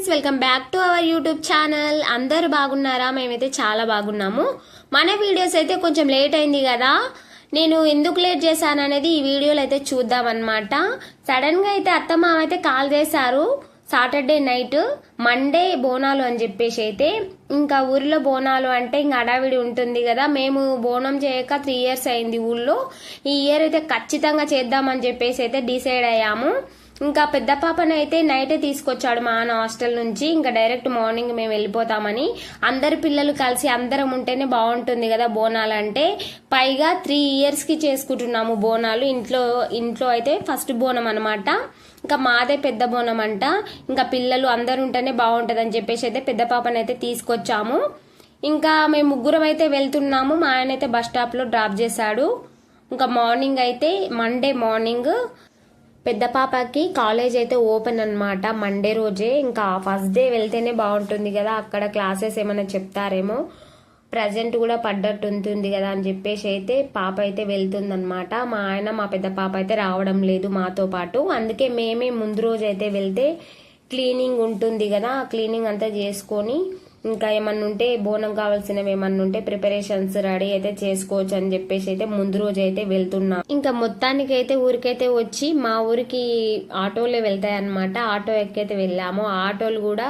Friends, welcome back to our YouTube channel. అందరు బాగున్నారా? మేమైతే చాలా బాగున్నాము. మన వీడియోస్ అయితే కొంచెం లేట్ అయింది కదా, నేను ఎందుకు లేట్ చేశాను అనేది ఈ వీడియోలో అయితే చూద్దాం అనమాట. సడన్ గా అయితే అత్తమ్మ అయితే కాల్ చేశారు. సాటర్డే నైట్ మండే బోనాలు అని చెప్పేసి అయితే, ఇంకా ఊరిలో బోనాలు అంటే ఇంకా అడావిడి ఉంటుంది కదా. మేము బోనం చేయక 3 years అయింది ఊళ్ళో. ఈ ఇయర్ అయితే ఖచ్చితంగా చేద్దామని చెప్పేసి అయితే డిసైడ్ అయ్యాము. ఇంకా పెద్ద పాపనైతే నైటే తీసుకొచ్చాడు మా అన్న హాస్టల్ నుంచి. ఇంకా డైరెక్ట్ మార్నింగ్ మేము వెళ్ళిపోతామని, అందరి పిల్లలు కలిసి అందరం ఉంటేనే బాగుంటుంది కదా బోనాలు అంటే. పైగా 3 years కి చేసుకుంటున్నాము బోనాలు. ఇంట్లో అయితే ఫస్ట్ బోనం అనమాట. ఇంకా మాదే పెద్ద బోనం అంట. ఇంకా పిల్లలు అందరు ఉంటేనే బాగుంటది అని చెప్పేసి అయితే పెద్ద పాపనైతే తీసుకొచ్చాము. ఇంకా మేము ముగ్గురం అయితే వెళ్తున్నాము. మా ఆయన అయితే బస్ స్టాప్ లో డ్రాప్ చేశాడు. ఇంకా మార్నింగ్ అయితే మండే మార్నింగ్ పెద్ద పాపకి కాలేజ్ అయితే ఓపెన్ అనమాట మండే రోజే. ఇంకా ఫస్ట్ డే వెళ్తేనే బాగుంటుంది కదా, అక్కడ క్లాసెస్ ఏమైనా చెప్తారేమో, ప్రజెంట్ కూడా పడ్డట్టు ఉంటుంది కదా అని చెప్పేసి అయితే పాప అయితే వెళ్తుందనమాట. మా ఆయన మా పెద్ద పాప అయితే రావడం లేదు మాతో పాటు. అందుకే మేమే ముందు రోజు అయితే వెళ్తే క్లీనింగ్ ఉంటుంది కదా, ఆ క్లీనింగ్ అంతా చేసుకొని ఇంకా ఏమన్నా ఉంటే బోనం కావాల్సినవి ఏమన్నా ఉంటే ప్రిపరేషన్స్ రెడీ అయితే చేసుకోవచ్చు అని చెప్పేసి అయితే ముందు రోజు అయితే వెళ్తున్నాం. ఇంకా మొత్తానికి అయితే ఊరికైతే వచ్చి మా ఊరికి ఆటోలే వెళ్తాయి అనమాట. ఆటో ఎక్కైతే వెళ్ళాము. ఆటోలు కూడా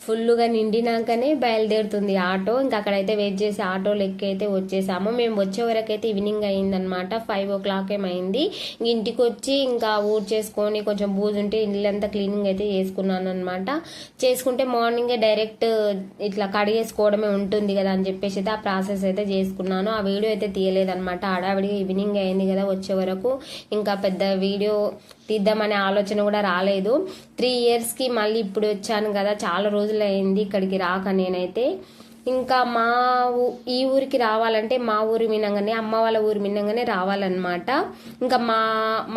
ఫుల్గా నిండినాకనే బయలుదేరుతుంది ఆటో. ఇంకా అక్కడైతే వెయిట్ చేసి ఆటోలు ఎక్కి అయితే వచ్చేసాము. మేము వచ్చే వరకు అయితే ఈవినింగ్ అయిందనమాట, 5 o'clock ఏమైంది. ఇంటికి వచ్చి ఇంకా ఊడ్ చేసుకొని కొంచెం బూజు ఉంటే ఇల్లంతా క్లీనింగ్ అయితే చేసుకున్నాను అనమాట. చేసుకుంటే మార్నింగే డైరెక్ట్ ఇట్లా కడిగేసుకోవడమే ఉంటుంది కదా అని చెప్పేసి అయితే ఆ ప్రాసెస్ అయితే చేసుకున్నాను. ఆ వీడియో అయితే తీయలేదనమాట, హడావిడిగా ఈవినింగ్ అయింది కదా వచ్చే వరకు. ఇంకా పెద్ద వీడియో తీద్దామనే ఆలోచన కూడా రాలేదు. 3 years కి మళ్ళీ ఇప్పుడు వచ్చాను కదా, చాలా రోజులు అయింది ఇక్కడికి రాక నేనైతే. ఇంకా ఈ ఊరికి రావాలంటే మా ఊరి మినంగానే, అమ్మ వాళ్ళ ఊరి మినంగానే రావాలన్నమాట. ఇంకా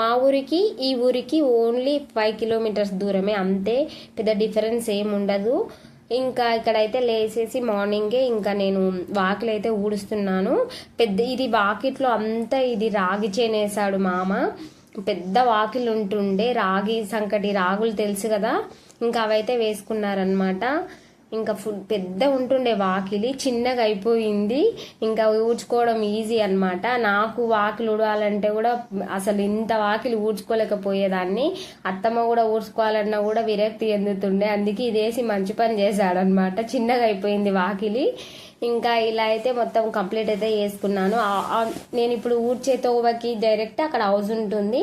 మా ఊరికి ఈ ఊరికి ఓన్లీ 5 kilometers దూరమే, అంతే, పెద్ద డిఫరెన్స్ ఏమి ఉండదు. ఇంకా ఇక్కడైతే లేచేసి మార్నింగే ఇంకా నేను వాకిలు అయితే ఊడుస్తున్నాను. ఇది వాకిట్లో అంతా ఇది రాగి చేనేసాడు మామ. పెద్ద వాకిలు ఉంటుండే, రాగి సంకటి రాగులు తెలుసు కదా, ఇంకా అవైతే వేసుకున్నారనమాట. ఇంకా పెద్ద ఉంటుండే వాకిలి, చిన్నగా అయిపోయింది. ఇంకా ఊడ్చుకోవడం ఈజీ అనమాట. నాకు వాకిలు ఊడాలంటే కూడా అసలు ఇంత వాకిలి ఊడ్చుకోలేకపోయేదాన్ని. అత్తమ్మ కూడా ఊడ్చుకోవాలన్నా కూడా విరక్తి చెందుతుండే. అందుకే ఇదేసి మంచి పని చేశాడనమాట, చిన్నగా అయిపోయింది వాకిలి. ఇంకా ఇలా అయితే మొత్తం కంప్లీట్ అయితే చేసుకున్నాను. నేను ఇప్పుడు ఊడ్చే తోవకి డైరెక్ట్ అక్కడ హౌస్ ఉంటుంది,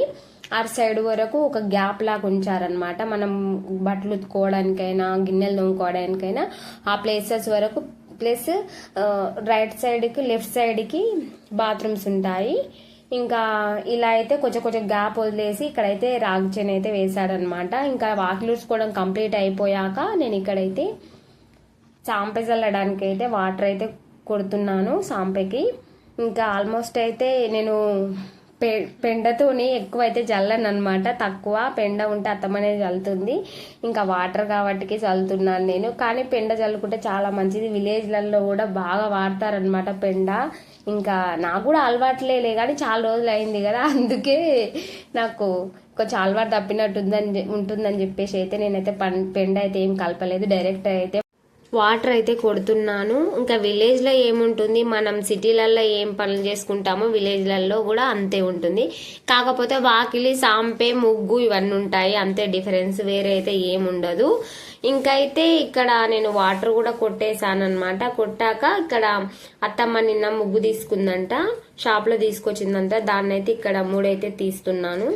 ఆ సైడ్ వరకు ఒక గ్యాప్ లాగా ఉంచారనమాట. మనం బట్టలు ఉతుకోవడానికైనా గిన్నెలు తోముకోవడానికైనా ఆ ప్లేసెస్ వరకు, ప్లస్ రైట్ సైడ్కి లెఫ్ట్ సైడ్కి బాత్రూమ్స్ ఉంటాయి. ఇంకా ఇలా అయితే కొంచెం గ్యాప్ వదిలేసి ఇక్కడైతే రాగి చేను అయితే వేసాడనమాట. ఇంకా వాకిలు ఊడ్చుకోవడం కంప్లీట్ అయిపోయాక నేను ఇక్కడైతే సాంపె చల్లడానికి అయితే వాటర్ అయితే కొడుతున్నాను సాంపెకి. ఇంకా ఆల్మోస్ట్ అయితే నేను పెండతోని ఎక్కువ అయితే చల్లను అనమాట, తక్కువ పెండ ఉంటే అత్తమనే చల్లుతుంది. ఇంకా వాటర్ కాబట్టికి చల్లుతున్నాను నేను. కానీ పెండ చల్లుకుంటే చాలా మంచిది, విలేజ్లలో కూడా బాగా వాడతారనమాట పెండ. ఇంకా నాకు కూడా అలవాట్లేలే కానీ చాలా రోజులు అయింది కదా, అందుకే నాకు కొంచెం అలవాటు తప్పినట్టు ఉంటుందని చెప్పేసి అయితే నేనైతే పెండ అయితే ఏం కలపలేదు, డైరెక్ట్ అయితే వాటర్ అయితే కొడుతున్నాను. ఇంకా విలేజ్లో ఏముంటుంది, మనం సిటీలలో ఏం పనులు చేసుకుంటామో విలేజ్లలో కూడా అంతే ఉంటుంది. కాకపోతే వాకిలి సాంపే ముగ్గు ఇవన్నీ ఉంటాయి, అంతే డిఫరెన్స్, వేరే అయితే ఏముండదు. ఇంకైతే ఇక్కడ నేను వాటర్ కూడా కొట్టేశాను అనమాట. కొట్టాక ఇక్కడ అత్తమ్మ నిన్న ముగ్గు తీసుకుందంట, షాప్లో తీసుకొచ్చిందంట. దాన్ని అయితే ఇక్కడ 3 అయితే తీస్తున్నాను.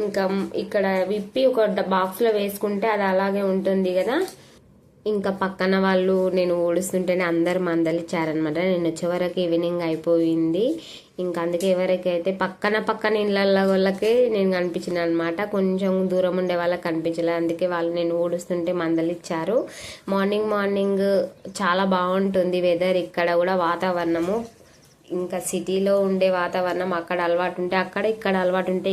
ఇంకా ఇక్కడ విప్పి ఒక బాక్స్లో వేసుకుంటే అది అలాగే ఉంటుంది కదా. ఇంకా పక్కన వాళ్ళు నేను ఊడుస్తుంటేనే అందరు మందలిచ్చారనమాట. నేను వచ్చే వరకు ఈవినింగ్ అయిపోయింది. ఇంకా అందుకే ఎవరికైతే పక్కన ఇళ్ళ వాళ్ళకే నేను కనిపించిన అనమాట, కొంచెం దూరం ఉండే వాళ్ళకి కనిపించలేదు. అందుకే వాళ్ళు నేను ఊడుస్తుంటే మందలిచ్చారు. మార్నింగ్ చాలా బాగుంటుంది వెదర్ ఇక్కడ కూడా, వాతావరణము. ఇంకా సిటీలో ఉండే వాతావరణం అక్కడ అలవాటు ఉంటే అక్కడ, ఇక్కడ అలవాటు ఉంటే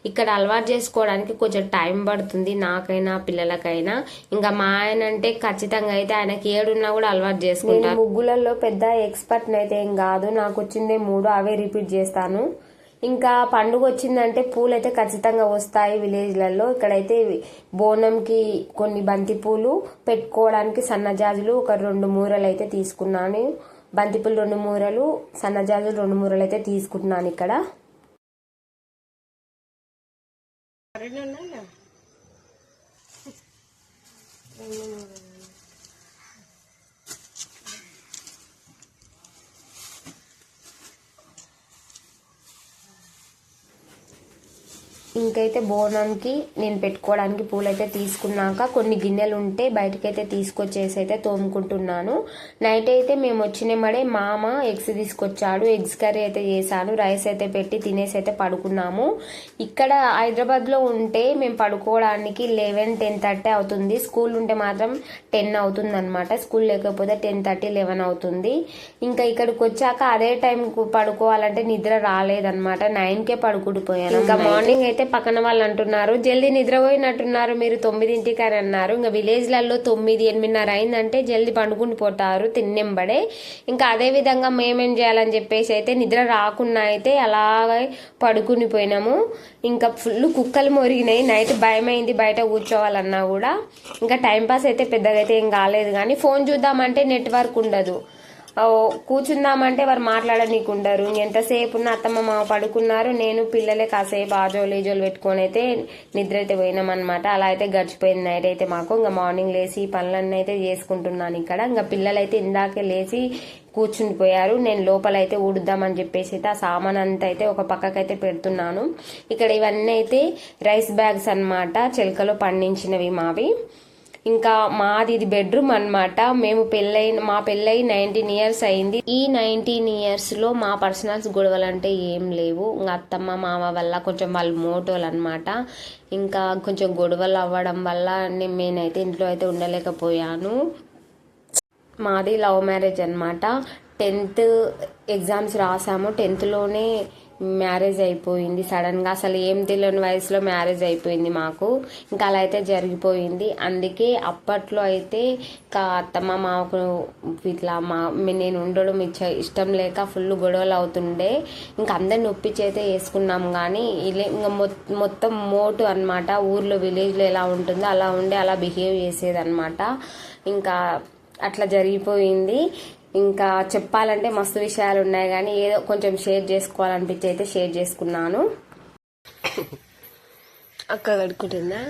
ఇక్కడ అలవాటు చేసుకోవడానికి కొంచెం టైం పడుతుంది, నాకైనా పిల్లలకైనా. ఇంకా మా ఆయన అంటే ఖచ్చితంగా అయితే ఆయనకి ఏడున్నా కూడా అలవాటు చేసుకుంటాను. ముగ్గులలో పెద్ద ఎక్స్పర్ట్ అయితే ఏం కాదు, నాకు వచ్చిందే 3, అవే రిపీట్ చేస్తాను. ఇంకా పండుగ వచ్చిందంటే పూలు అయితే ఖచ్చితంగా వస్తాయి విలేజ్లలో. ఇక్కడైతే బోనంకి కొన్ని బంతి పూలు, పెట్టుకోవడానికి సన్నజాజులు ఒక 2 మూరలు అయితే తీసుకున్నాను. బంతిపూలు 2 మూరలు, సన్నజాజులు 2 మూరలు అయితే తీసుకుంటున్నాను ఇక్కడ. ఇంకైతే బోనంకి నేను పెట్టుకోవడానికి పూలైతే తీసుకున్నాక కొన్ని గిన్నెలు ఉంటే బయటకైతే తీసుకొచ్చేసి అయితే తోముకుంటున్నాను. నైట్ అయితే మేము వచ్చినమడే మామ ఎగ్స్ తీసుకొచ్చాడు. ఎగ్స్ కర్రీ అయితే చేశాను. రైస్ అయితే పెట్టి తినేసి అయితే పడుకున్నాము. ఇక్కడ హైదరాబాద్లో ఉంటే మేము పడుకోవడానికి 11-10:30 అవుతుంది. స్కూల్ ఉంటే మాత్రం 10 అవుతుంది అనమాట. స్కూల్ లేకపోతే 10:30-11 అవుతుంది. ఇంకా ఇక్కడికి వచ్చాక అదే టైం పడుకోవాలంటే నిద్ర రాలేదన్నమాట. 9కే పడుకుంటుపోయాను. ఇంకా మార్నింగ్ అయితే పక్కన వాళ్ళు అంటున్నారు జల్దీ నిద్రపోయినట్టున్నారు మీరు 9ంటికి అని అన్నారు. ఇంకా విలేజ్లలో 9-8:30 అయిందంటే జల్దీ పండుకుని పోతారు తిన్నెంబడే. ఇంకా అదే విధంగా మేమేం చేయాలని చెప్పేసి అయితే నిద్ర రాకుండా అయితే అలాగే పడుకుని పోయినాము. ఇంకా ఫుల్ కుక్కలు మొరిగినాయి. నైట్ భయమైంది బయట కూర్చోవాలన్నా కూడా. ఇంకా టైంపాస్ అయితే పెద్దగా అయితే ఏం కాలేదు. కానీ ఫోన్ చూద్దామంటే నెట్వర్క్ ఉండదు. కూర్చుందామంటే వారు మాట్లాడనీకు ఉండరు. ఎంతసేపు ఉన్న అత్తమ్మ మామ పడుకున్నారు. నేను పిల్లలే కాసేపు ఆజోలు పెట్టుకొని అయితే నిద్ర అయితే పోయినామన్నమాట. అలా అయితే గడిచిపోయింది నైట్ అయితే మాకు. ఇంకా మార్నింగ్ లేచి పనులన్నీ అయితే చేసుకుంటున్నాను ఇక్కడ. ఇంకా పిల్లలైతే ఇందాకే లేచి కూర్చుండిపోయారు. నేను లోపలైతే ఊడుద్దామని చెప్పేసి అయితే ఆ సామాన్ అంతా అయితే ఒక పక్కకైతే పెడుతున్నాను. ఇక్కడ ఇవన్నీ అయితే రైస్ బ్యాగ్స్ అన్నమాట, చిలకలో పండించినవి మావి. ఇంకా మాది ఇది బెడ్రూమ్ అన్నమాట. మా పెళ్ళై 19 ఇయర్స్ అయింది. ఈ 19 ఇయర్స్ లో మా పర్సనల్స్ గొడవలు అంటే ఏం లేవు. ఇంకా అత్తమ్మ మామ వల్ల కొంచెం వాళ్ళు మోటోలు అనమాట. ఇంకా కొంచెం గొడవలు అవ్వడం వల్ల నేనైతే ఇంట్లో అయితే ఉండలేకపోయాను. మాది లవ్ మ్యారేజ్ అనమాట. 10th ఎగ్జామ్స్ రాసాము. 10thలోనే మ్యారేజ్ అయిపోయింది సడన్ గా. అసలు ఏం తెలియని వయసులో మ్యారేజ్ అయిపోయింది మాకు. ఇంకా అలా అయితే జరిగిపోయింది. అందుకే అప్పట్లో అయితే అత్తమ్మ మాకు ఇట్లా నేను ఉండడం ఇష్టం లేక ఫుల్ గొడవలు అవుతుండే. ఇంకా అందరిని ఒప్పించి అయితే వేసుకున్నాం. కానీ ఇంకా మొత్తం మోటు అనమాట. ఊర్లో విలేజ్లో ఎలా ఉంటుందో అలా ఉండి అలా బిహేవ్ చేసేది అనమాట. ఇంకా అట్లా జరిగిపోయింది. ఇంకా చెప్పాలంటే మస్తు విషయాలు ఉన్నాయి. కానీ ఏదో కొంచెం షేర్ చేసుకోవాలనిపించి అయితే షేర్ చేసుకున్నాను. అక్క కడుక్కుంటుందా?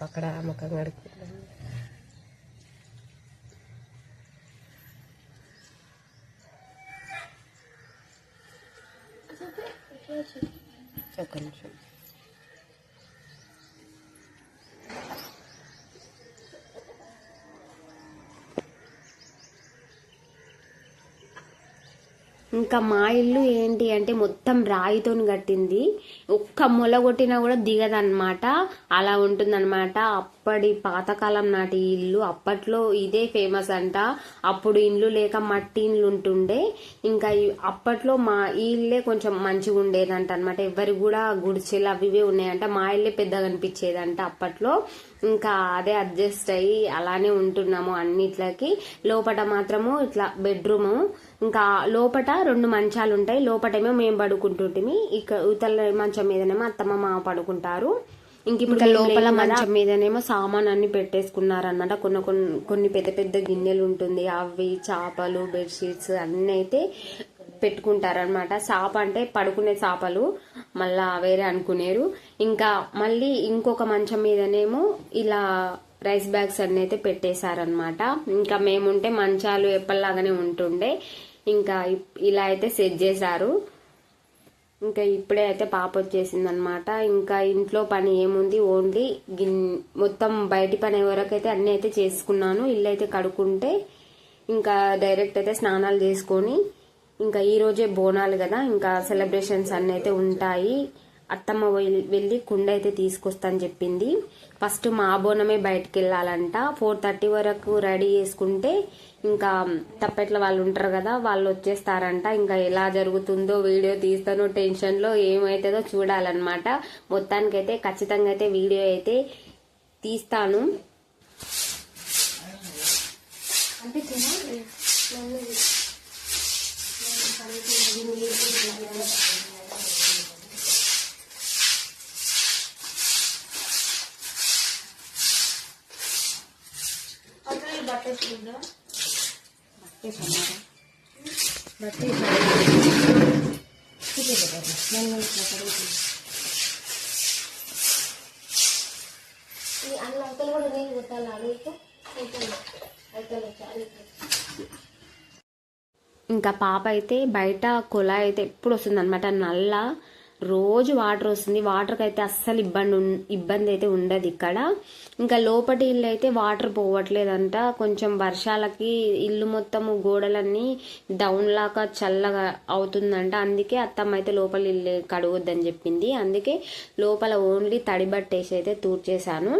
అక్కడ ముఖం కడుక్కుంటుంది. ఒక్క నిమిషం. ఇంకా మా ఇల్లు ఏంటి అంటే మొత్తం రాయితో కట్టింది. ఒక్క మొల కొట్టినా కూడా దిగదన్నమాట. అలా ఉంటుందన్నమాట. అప్పటి పాతకాలం నాటి ఇల్లు. అప్పట్లో ఇదే ఫేమస్ అంట. అప్పుడు ఇండ్లు లేక మట్టి ఇండ్లు ఉంటుండే. ఇంకా అప్పట్లో మా ఇల్లే కొంచెం మంచిగా ఉండేదంట అనమాట. ఎవరికి కూడా గుడిచెలు అవి ఇవే ఉన్నాయంట. మా ఇల్లే పెద్దగా అనిపించేదంట అప్పట్లో. ఇంకా అదే అడ్జస్ట్ అయ్యి అలానే ఉంటున్నాము అన్నిట్లకి. లోపట మాత్రము ఇట్లా బెడ్రూము. ఇంకా లోపట 2 మంచాలు ఉంటాయి. లోపటేమో మేము పడుకుంటుంటిమి. ఇక్కడ ఇవతల మంచం మీదనేమో అత్తమ్మ మామ పడుకుంటారు. ఇంక ఇప్పుడు లోపల మంచం మీదనేమో సామాన్ అన్ని పెట్టేసుకున్నారన్నమాట. కొన్ని పెద్ద పెద్ద గిన్నెలు ఉంటుంది. అవి చేపలు, బెడ్షీట్స్ అన్ని అయితే పెట్టుకుంటారనమాట. చాప అంటే పడుకునే చేపలు మళ్ళా వేరే అనుకునేరు. ఇంకా మళ్ళీ ఇంకొక మంచం మీదనేమో ఇలా రైస్ బ్యాగ్స్ అన్ని అయితే పెట్టేశారనమాట. ఇంకా మేముంటే మంచాలు ఎప్పటిలాగానే ఉంటుండే. ఇంకా ఇలా అయితే సెట్ చేశారు. ఇంకా ఇప్పుడే అయితే పాప వచ్చేసింది అనమాట. ఇంకా ఇంట్లో పని ఏముంది, ఓన్లీ మొత్తం బయటి పని వరకైతే అన్ని అయితే చేసుకున్నాను. ఇల్లు అయితే కడుక్కుంటే ఇంకా డైరెక్ట్ అయితే స్నానాలు చేసుకొని ఇంకా ఈ రోజే బోనాలు కదా, ఇంకా సెలబ్రేషన్స్ అన్ని అయితే ఉంటాయి. అత్తమ్మ వెళ్ళి కుండ అయితే తీసుకొస్తాను చెప్పింది. ఫస్ట్ మా బోనమే బయటకు వెళ్ళాలంట. 4:30 వరకు రెడీ చేసుకుంటే ఇంకా తప్పెట్ల వాళ్ళు ఉంటారు కదా, వాళ్ళు వచ్చేస్తారంట. ఇంకా ఎలా జరుగుతుందో వీడియో తీస్తానో టెన్షన్లో ఏమైతుందో చూడాలన్నమాట. మొత్తానికైతే ఖచ్చితంగా అయితే వీడియో అయితే తీస్తాను. అంటే అవతలు కూడా నీళ్ళు కొట్టాలి అడుగుతూ ఇంకా పాప అయితే బయట కుళాయి అయితే ఎప్పుడు వస్తుంది అనమాట, నల్ల రోజు వాటర్ వస్తుంది. వాటర్కి అయితే అస్సలు ఇబ్బంది అయితే ఉండదు ఇక్కడ. ఇంకా లోపటి ఇల్లు అయితే వాటర్ పోవట్లేదంట, కొంచెం వర్షాలకి ఇల్లు మొత్తము గోడలన్నీ డౌన్ లాగా చల్లగా అవుతుందంట. అందుకే అత్తమ్మ అయితే లోపల ఇల్లు కడగొద్దని చెప్పింది. అందుకే లోపల ఓన్లీ తడి బట్టేసి అయితే తూర్చేశాను.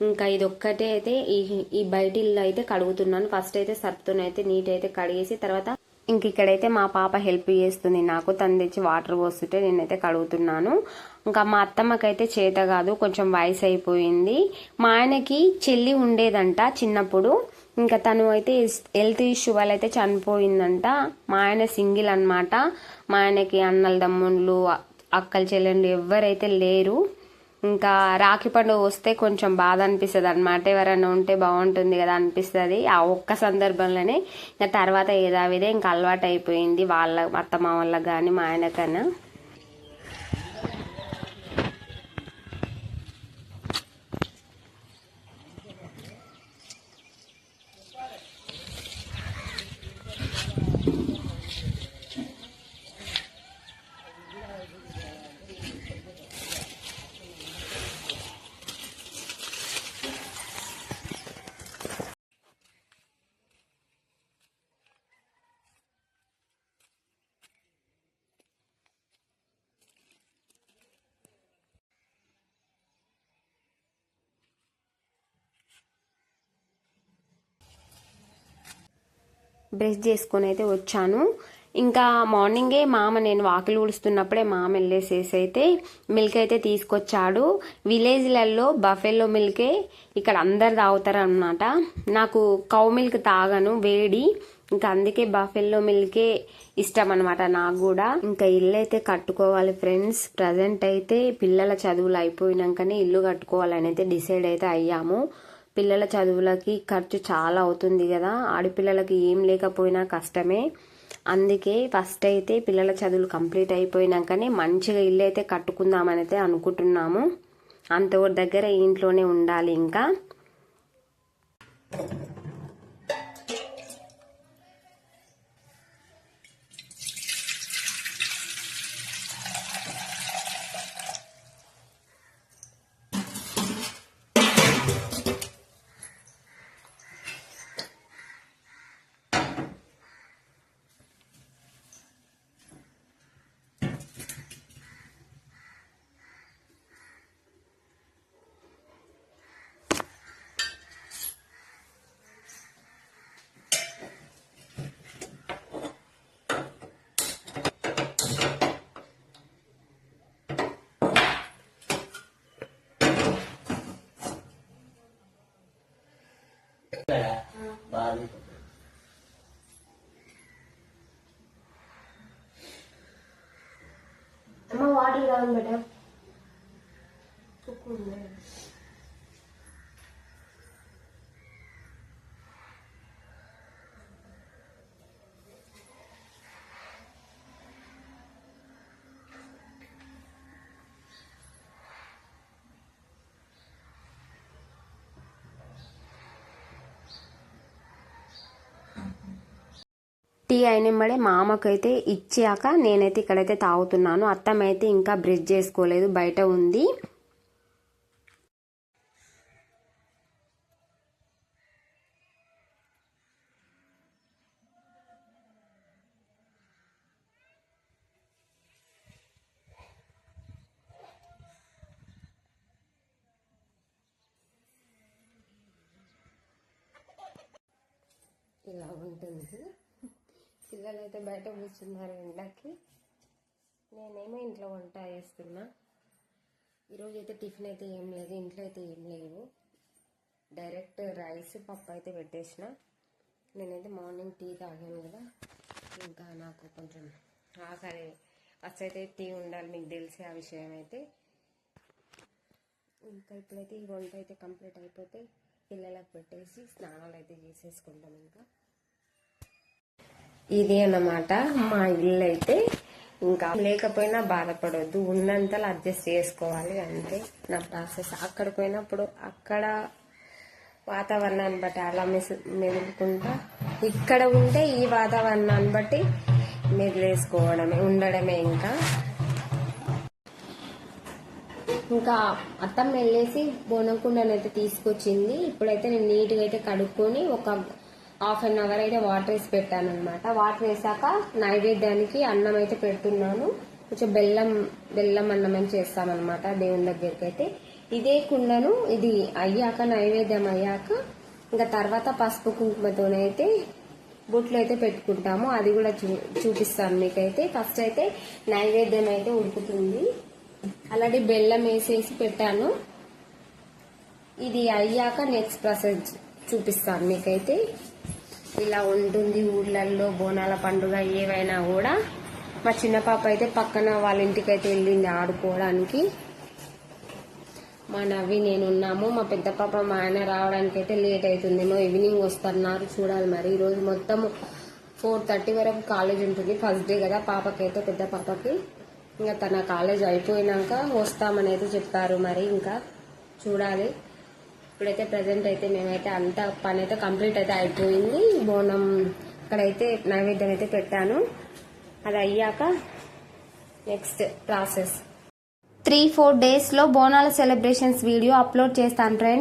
ఇంకా ఇది ఒక్కటే అయితే ఈ బయట ఇల్లు అయితే కడుగుతున్నాను. ఫస్ట్ అయితే సర్పుతోనైతే నీట్ అయితే కడిగేసి తర్వాత ఇంక ఇక్కడైతే మా పాప హెల్ప్ చేస్తుంది నాకు, తను తెచ్చి వాటర్ పోస్తుంటే నేనైతే కడుగుతున్నాను. ఇంకా మా అత్తమ్మకైతే చేత కాదు, కొంచెం వయసు అయిపోయింది. మా ఆయనకి చెల్లి ఉండేదంట చిన్నప్పుడు, ఇంకా తను అయితే హెల్త్ ఇష్యూ వల్ల అయితే చనిపోయిందంట. మా ఆయన సింగిల్ అనమాట. మా ఆయనకి అన్నల తమ్ముళ్ళు అక్కలు చెల్లెళ్ళు ఎవ్వరైతే లేరు. ఇంకా రాఖీ పండుగ వస్తే కొంచెం బాధ అనిపిస్తుంది అనమాట, ఎవరైనా ఉంటే బాగుంటుంది కదా అనిపిస్తుంది. ఆ ఒక్క సందర్భంలోనే ఇంకా తర్వాత ఏదావిదే ఇంకా అలవాటు అయిపోయింది వాళ్ళ అత్తమ్మ వాళ్ళకి కానీ మా ఆయనకన్నా. బ్రష్ చేసుకొని అయితే వచ్చాను. ఇంకా మార్నింగే నేను వాకిలి ఊడుస్తున్నప్పుడే మామ వెళ్ళేసేసి అయితే మిల్క్ అయితే తీసుకొచ్చాడు. విలేజ్లలో బఫెల్లో మిల్కే ఇక్కడ అందరు తాగుతారు అనమాట. నాకు కౌ మిల్క్ తాగను, వేడి, ఇంకా అందుకే బఫెల్లో మిల్కే ఇష్టం అనమాట నాకు కూడా. ఇంకా ఇల్లు అయితే కట్టుకోవాలి ఫ్రెండ్స్. ప్రజెంట్ అయితే పిల్లల చదువులు అయిపోయినాకనే ఇల్లు కట్టుకోవాలని అయితే డిసైడ్ అయితే అయ్యాము. పిల్లల చదువులకి ఖర్చు చాలా అవుతుంది కదా, ఆడపిల్లలకి ఏం లేకపోయినా కష్టమే. అందుకే ఫస్ట్ అయితే పిల్లల చదువులు కంప్లీట్ అయిపోయినాకనే మంచిగా ఇల్లు అయితే కట్టుకుందామని అయితే అనుకుంటున్నాము. అంతవరకు దగ్గర ఇంట్లోనే ఉండాలి. ఇంకా అమ్మ వాటర్ కావాలి మేడం. టీ అయినమ్మడే మామకైతే ఇచ్చాక నేనైతే ఇక్కడైతే తాగుతున్నాను. అత్తమ్మ అయితే ఇంకా బ్రష్ చేసుకోలేదు, బయట ఉంది. ఇలా ఉంటుంది. పిల్లలు అయితే బయట కూర్చున్నారు ఎండకి, నేనేమో ఇంట్లో వంట చేస్తున్నా. ఈరోజు అయితే టిఫిన్ అయితే ఏం లేదు, ఇంట్లో అయితే ఏం లేవు. డైరెక్ట్ రైస్ పప్పు అయితే పెట్టేసిన. నేనైతే మార్నింగ్ టీ తాగాను కదా, ఇంకా నాకు కొంచెం ఆకలి ఫస్ట్ అయితే టీ ఉండాలి, మీకు తెలిసే ఆ విషయం అయితే. ఇంకా ఇప్పుడైతే ఈ వంట అయితే కంప్లీట్ అయిపోతే పిల్లలకు పెట్టేసి స్నానాలు అయితే చేసేసుకుంటాం. ఇంకా ఇది అన్నమాట మా ఇల్లు అయితే. ఇంకా లేకపోయినా బాధపడొద్దు, ఉన్నంతలో అడ్జస్ట్ చేసుకోవాలి అంతే నా ప్రాసెస్. అక్కడ పోయినప్పుడు అక్కడ వాతావరణాన్ని బట్టి అలా మెదులుకుంటా, ఇక్కడ ఉంటే ఈ వాతావరణాన్ని బట్టి మెదిలేసుకోవడమే, ఉండడమే. ఇంకా అత్తమ్మ వెళ్ళేసి బోనం కుండను అయితే తీసుకొచ్చింది. ఇప్పుడైతే నేను నీట్గా అయితే కడుక్కొని ఒక ½ అన్ అవర్ అయితే వాటర్ వేసి పెట్టాను అనమాట. వాటర్ వేసాక నైవేద్యానికి అన్నం అయితే పెడుతున్నాను. కొంచెం బెల్లం అన్నం అని చేస్తామన్నమాట దేవుని దగ్గరికి అయితే. ఇదే కుండను ఇది అయ్యాక, నైవేద్యం అయ్యాక ఇంకా తర్వాత పసుపు కుంకుమతోనైతే బొట్లు అయితే పెట్టుకుంటాము. అది కూడా చూపిస్తాను మీకైతే. ఫస్ట్ అయితే నైవేద్యం అయితే ఉడుకుతుంది. ఆల్రెడీ బెల్లం వేసేసి పెట్టాను. ఇది అయ్యాక నెక్స్ట్ ప్రాసెస్ చూపిస్తాను మీకైతే. ఇలా ఉంటుంది ఊర్లలో బోనాల పండుగ ఏవైనా కూడా. మా చిన్న పాప అయితే పక్కన వాళ్ళ ఇంటికి అయితే వెళ్ళింది ఆడుకోవడానికి. మా నవ్వి నేను ఉన్నాము. మా పెద్ద పాప మా ఆయన రావడానికి అయితే లేట్ అవుతుందేమో, ఈవినింగ్ వస్తున్నారు చూడాలి మరి. ఈరోజు మొత్తం 4:30 వరకు కాలేజ్ ఉంటుంది. ఫస్ట్ డే కదా పాపకైతే, పెద్ద పాపకి. ఇంకా తన కాలేజ్ అయిపోయినాక వస్తామని అయితే చెప్పారు. మరి ఇంకా చూడాలి. ఇప్పుడైతే ప్రజెంట్ అయితే మేమైతే అంత పని అయితే కంప్లీట్ అయితే అయిపోయింది. బోనం ఇక్కడైతే నైవేద్యం అయితే పెట్టాను. అది అయ్యాక నెక్స్ట్ ప్రాసెస్ 3-4 డేస్లో బోనాల సెలబ్రేషన్స్ వీడియో అప్లోడ్ చేస్తాను ఫ్రెండ్స్.